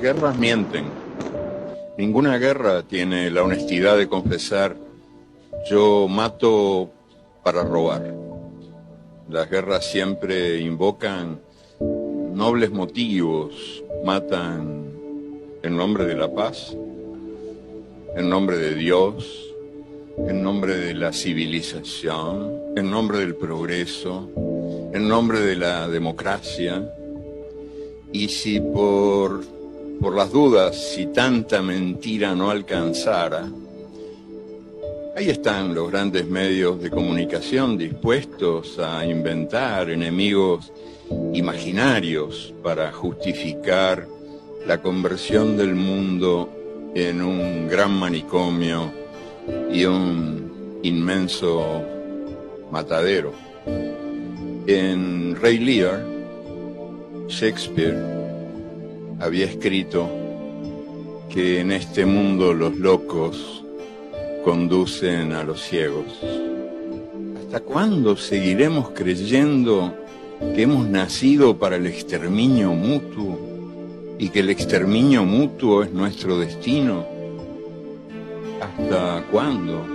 guerras mienten. Ninguna guerra tiene la honestidad de confesar: yo mato para robar. Las guerras siempre invocan nobles motivos, matan en nombre de la paz, en nombre de Dios, en nombre de la civilización, en nombre del progreso, en nombre de la democracia. Y si por las dudas, si tanta mentira no alcanzara, ahí están los grandes medios de comunicación dispuestos a inventar enemigos imaginarios para justificar la conversión del mundo en un gran manicomio y un inmenso matadero. En Rey Lear, Shakespeare había escrito que en este mundo los locos conducen a los ciegos. ¿Hasta cuándo seguiremos creyendo que hemos nacido para el exterminio mutuo y que el exterminio mutuo es nuestro destino? ¿Hasta cuándo?